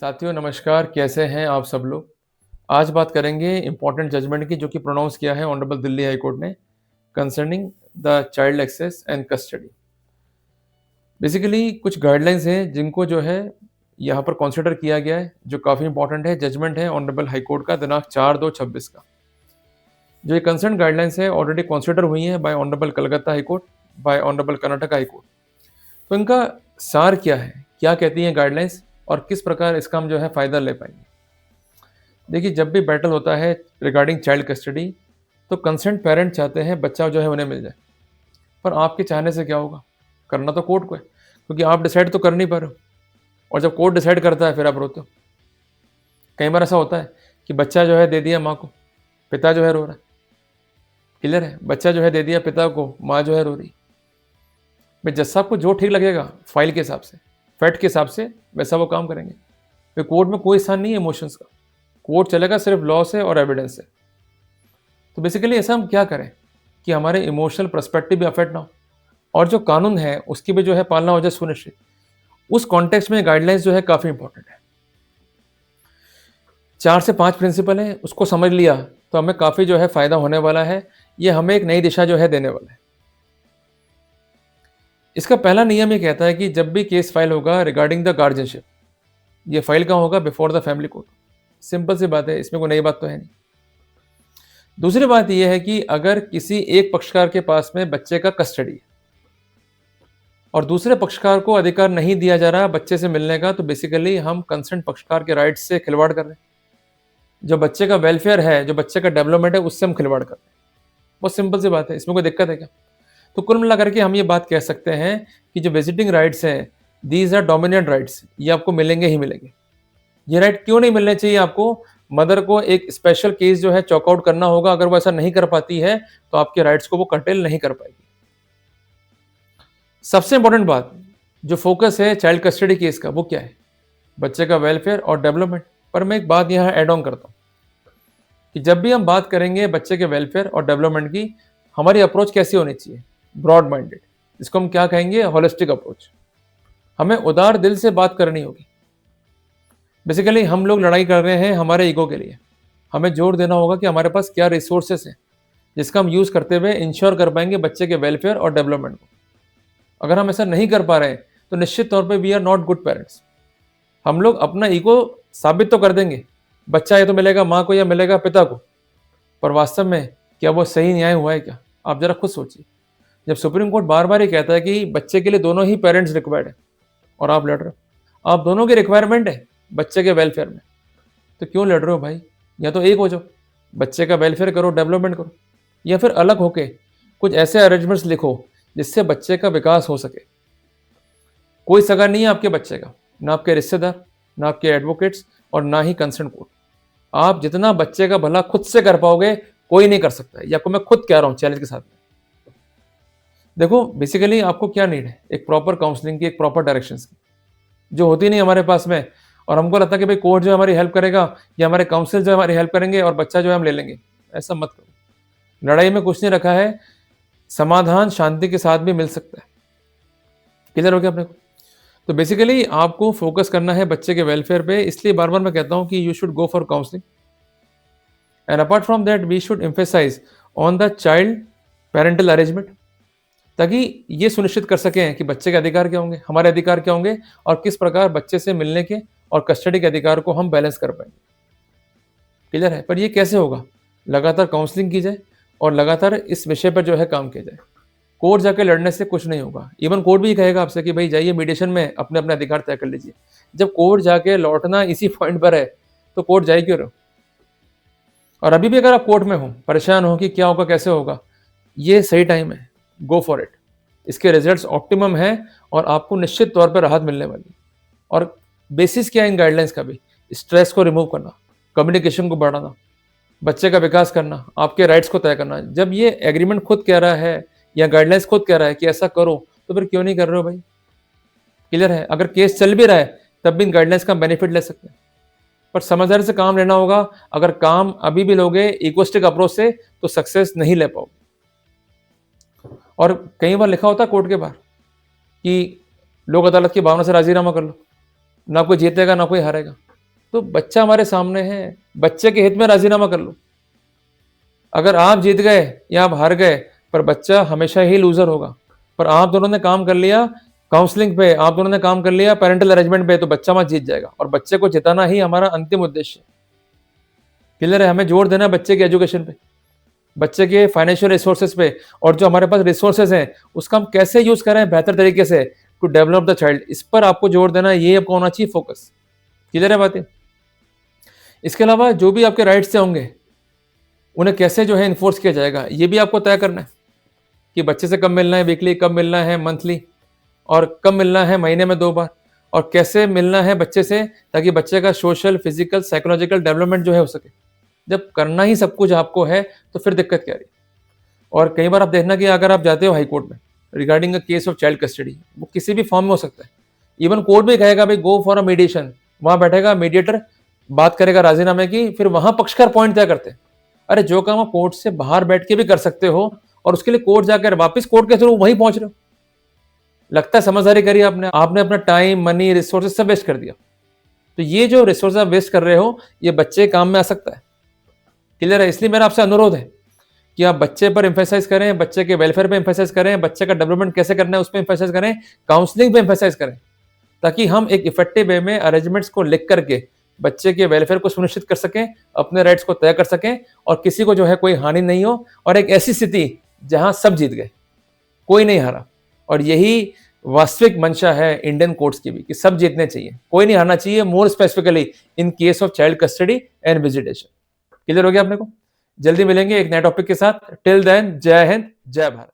साथियों नमस्कार, कैसे हैं आप सब लोग। आज बात करेंगे इम्पोर्टेंट जजमेंट की जो कि प्रोनाउंस किया है ऑनरेबल दिल्ली हाई कोर्ट ने concerning the child access and custody. Basically कुछ गाइडलाइंस हैं जिनको जो है यहाँ पर कंसिडर किया गया है, जो काफ़ी इंपॉर्टेंट है। जजमेंट है ऑनरेबल हाई कोर्ट का दिनांक 4/2/26 का। जो ये कंसर्न गाइडलाइंस है ऑलरेडी कंसिडर हुई हैं bye honourable Calcutta high court, bye honourable Karnataka high court. तो इनका सार क्या है, क्या कहती हैं गाइडलाइंस और किस प्रकार इसका हम जो है फ़ायदा ले पाएंगे। देखिए, जब भी बैटल होता है रिगार्डिंग चाइल्ड कस्टडी, तो कंसर्न पेरेंट चाहते हैं बच्चा जो है उन्हें मिल जाए। पर आपके चाहने से क्या होगा, करना तो कोर्ट को है, क्योंकि आप डिसाइड तो कर नहीं पा रहे हो। और जब कोर्ट डिसाइड करता है फिर आप रोते हो। कई बार ऐसा होता है कि बच्चा जो है दे दिया माँ को, पिता जो है रो रहा है। क्लियर है, बच्चा जो है दे दिया पिता को, माँ जो है रो रही। भाई जज साहब को जो ठीक लगेगा फाइल के हिसाब से, फैक्ट के हिसाब से वैसा वो काम करेंगे। फिर कोर्ट में कोई स्थान नहीं है इमोशंस का। कोर्ट चलेगा सिर्फ लॉ से और एविडेंस से। तो बेसिकली ऐसा हम क्या करें कि हमारे इमोशनल पर्सपेक्टिव भी अफेक्ट ना हो और जो कानून है उसकी भी जो है पालना हो जाए सुनिश्चित। उस कॉन्टेक्स्ट में गाइडलाइंस जो है काफ़ी इंपॉर्टेंट है। 4 से 5 प्रिंसिपल है, उसको समझ लिया तो हमें काफ़ी जो है फ़ायदा होने वाला है। ये हमें एक नई दिशा जो है देने वाला है। इसका पहला नियम ये कहता है कि जब भी केस फाइल होगा रिगार्डिंग द गार्जियनशिप, ये फाइल कहाँ होगा, before the family court. Simple सी बात है, इसमें कोई नई बात तो है नहीं। दूसरी बात यह है कि अगर किसी एक पक्षकार के पास में बच्चे का कस्टडी है और दूसरे पक्षकार को अधिकार नहीं दिया जा रहा बच्चे से मिलने का, तो बेसिकली हम कंसर्न पक्षकार के राइट्स से खिलवाड़ कर रहे हैं। जो बच्चे का वेलफेयर है, जो बच्चे का डेवलपमेंट है, उससे हम खिलवाड़ कर रहे हैं। बहुत सिंपल सी बात है, इसमें कोई दिक्कत है क्या। तो कुल मिलाकर के हम ये बात कह सकते हैं कि जो विजिटिंग राइट्स हैं, दीज आर डोमिनेंट राइट्स, ये आपको मिलेंगे ही मिलेंगे। ये राइट क्यों नहीं मिलने चाहिए आपको, मदर को एक स्पेशल केस जो है चॉकआउट करना होगा। अगर वो ऐसा नहीं कर पाती है तो आपके राइट्स को वो कर्टेल नहीं कर पाएगी। सबसे इंपॉर्टेंट बात, जो फोकस है चाइल्ड कस्टडी केस का, वो क्या है, बच्चे का वेलफेयर और डेवलपमेंट। पर मैं एक बात यहाँ ऐड ऑन करता हूँ कि जब भी हम बात करेंगे बच्चे के वेलफेयर और डेवलपमेंट की, हमारी अप्रोच कैसी होनी चाहिए, ब्रॉड माइंडेड। इसको हम क्या कहेंगे, होलिस्टिक अप्रोच। हमें उदार दिल से बात करनी होगी। बेसिकली हम लोग लड़ाई कर रहे हैं हमारे ईगो के लिए। हमें जोर देना होगा कि हमारे पास क्या रिसोर्सेस हैं जिसका हम यूज़ करते हुए इंश्योर कर पाएंगे बच्चे के वेलफेयर और डेवलपमेंट को। अगर हम ऐसा नहीं कर पा रहे हैं तो निश्चित तौर पे we are not good parents. हम लोग अपना ईगो साबित तो कर देंगे, बच्चा या तो मिलेगा माँ को या मिलेगा पिता को, पर वास्तव में क्या वो सही न्याय हुआ है क्या। आप जरा खुद सोचिए। जब सुप्रीम कोर्ट बार बार ये कहता है कि बच्चे के लिए दोनों ही पेरेंट्स रिक्वायर्ड है और आप लड़ रहे हो, आप दोनों की रिक्वायरमेंट है बच्चे के वेलफेयर में, तो क्यों लड़ रहे हो भाई। या तो एक हो जाओ, बच्चे का वेलफेयर करो, डेवलपमेंट करो, या फिर अलग होके कुछ ऐसे अरेंजमेंट्स लिखो जिससे बच्चे का विकास हो सके। कोई सगा नहीं है आपके बच्चे का, ना आपके रिश्तेदार, ना आपके एडवोकेट्स और ना ही कंसर्न कोर्ट। आप जितना बच्चे का भला खुद से कर पाओगे कोई नहीं कर सकता है, या आपको मैं खुद कह रहा हूँ चैलेंज के साथ में। देखो बेसिकली आपको क्या नीड है, एक प्रॉपर काउंसलिंग की, एक प्रॉपर डायरेक्शंस की, जो होती नहीं हमारे पास में। और हमको लगता है कि भाई कोर्ट जो हमारी हेल्प करेगा या हमारे काउंसिल जो हमारी हेल्प करेंगे और बच्चा जो है हम ले लेंगे। ऐसा मत करो। लड़ाई में कुछ नहीं रखा है, समाधान शांति के साथ भी मिल सकता है। क्लियर हो गया अपने को। तो बेसिकली आपको फोकस करना है बच्चे के वेलफेयर पे, इसलिए बार बार मैं कहता हूँ कि you should go for counselling and apart from that we should emphasise on the child parental arrangement, ताकि ये सुनिश्चित कर सकें कि बच्चे के अधिकार क्या होंगे, हमारे अधिकार क्या होंगे और किस प्रकार बच्चे से मिलने के और कस्टडी के अधिकार को हम बैलेंस कर पाएंगे। क्लियर है। पर ये कैसे होगा, लगातार काउंसलिंग की जाए और लगातार इस विषय पर जो है काम किया जाए। कोर्ट जाके लड़ने से कुछ नहीं होगा। इवन कोर्ट भी कहेगा आपसे कि भाई जाइए मीडिएशन में अपने अपने अधिकार तय कर लीजिए। जब कोर्ट जाके लौटना इसी पॉइंट पर है तो कोर्ट जाए क्यों रहो। और अभी भी अगर आप कोर्ट में हो, परेशान हो कि क्या होगा कैसे होगा, ये सही टाइम है, गो फॉर इट। इसके रिजल्ट्स ऑप्टिमम हैं और आपको निश्चित तौर पर राहत मिलने वाली। और बेसिस क्या है इन गाइडलाइंस का भी, स्ट्रेस को रिमूव करना, कम्युनिकेशन को बढ़ाना, बच्चे का विकास करना, आपके राइट्स को तय करना। जब ये एग्रीमेंट खुद कह रहा है या गाइडलाइंस खुद कह रहा है कि ऐसा करो, तो फिर क्यों नहीं कर रहे हो भाई। क्लियर है। अगर केस चल भी रहा है तब भी इन गाइडलाइंस का बेनिफिट ले सकते हैं, पर समझदारी से काम लेना होगा। अगर काम अभी भी लोगे इगोस्टिक अप्रोच से तो सक्सेस नहीं ले पाओगे। और कई बार लिखा होता है कोर्ट के बाहर कि लोक अदालत की भावना से राजीनामा कर लो, ना कोई जीतेगा ना कोई हारेगा। तो बच्चा हमारे सामने है, बच्चे के हित में राजीनामा कर लो। अगर आप जीत गए या आप हार गए, पर बच्चा हमेशा ही लूजर होगा। पर आप दोनों ने काम कर लिया काउंसलिंग पे, आप दोनों ने काम कर लिया पेरेंटल अरेंजमेंट पे, तो बच्चा वहां जीत जाएगा और बच्चे को जिताना ही हमारा अंतिम उद्देश्य है। क्लियर है? हमें जोर देना है बच्चे के एजुकेशन पे, बच्चे के फाइनेंशियल रिसोर्सेज पे, और जो हमारे पास रिसोर्सेज हैं उसका हम कैसे यूज करें बेहतर तरीके से टू डेवलप द चाइल्ड, इस पर आपको जोर देना है, ये आपको होना चाहिए फोकस। क्लियर है बातें? इसके अलावा जो भी आपके राइट्स से होंगे उन्हें कैसे जो है इन्फोर्स किया जाएगा, ये भी आपको तय करना है कि बच्चे से कब मिलना है वीकली, कब मिलना है मंथली, और कब मिलना है महीने में 2 बार, और कैसे मिलना है बच्चे से ताकि बच्चे का सोशल, फिजिकल, साइकोलॉजिकल डेवलपमेंट जो है हो सके। जब करना ही सब कुछ आपको है तो फिर दिक्कत क्या रही। और कई बार आप देखना कि अगर आप जाते हो हाई कोर्ट में regarding a case of child custody, वो किसी भी फॉर्म में हो सकता है, इवन कोर्ट भी कहेगा भाई गो फॉर अ मीडिएशन, वहां बैठेगा मीडिएटर, बात करेगा राजीनामे की, फिर वहां पक्षकार पॉइंट तय करते हैं। अरे जो काम आप कोर्ट से बाहर बैठ के भी कर सकते हो और उसके लिए कोर्ट जाकर वापस कोर्ट के थ्रू वहीं पहुंच रहे हो, लगता है समझदारी करी आपने, आपने अपना टाइम, मनी, रिसोर्सेज सब वेस्ट कर दिया। तो ये जो रिसोर्स आप वेस्ट कर रहे हो ये बच्चे काम में आ सकता है। क्लियर है? इसलिए मेरा आपसे अनुरोध है कि आप बच्चे पर एम्फेसाइज करें, बच्चे के वेलफेयर पे एम्फेसाइज करें, बच्चे का डेवलपमेंट कैसे करना है उस पर एम्फेसाइज करें, काउंसलिंग पे एम्फेसाइज करें, ताकि हम एक इफेक्टिव वे में अरेंजमेंट्स को लिख करके बच्चे के वेलफेयर को सुनिश्चित कर सकें, अपने राइट्स को तय कर सकें और किसी को जो है कोई हानि नहीं हो, और एक ऐसी स्थिति जहां सब जीत गए, कोई नहीं हारा। और यही वास्तविक मंशा है इंडियन कोर्ट्स की भी कि सब जीतने चाहिए, कोई नहीं हारना चाहिए, more specifically in case of child custody and visitation. Clear हो गया अपने को? जल्दी मिलेंगे एक नए टॉपिक के साथ। टिल देन जय हिंद, जय भारत।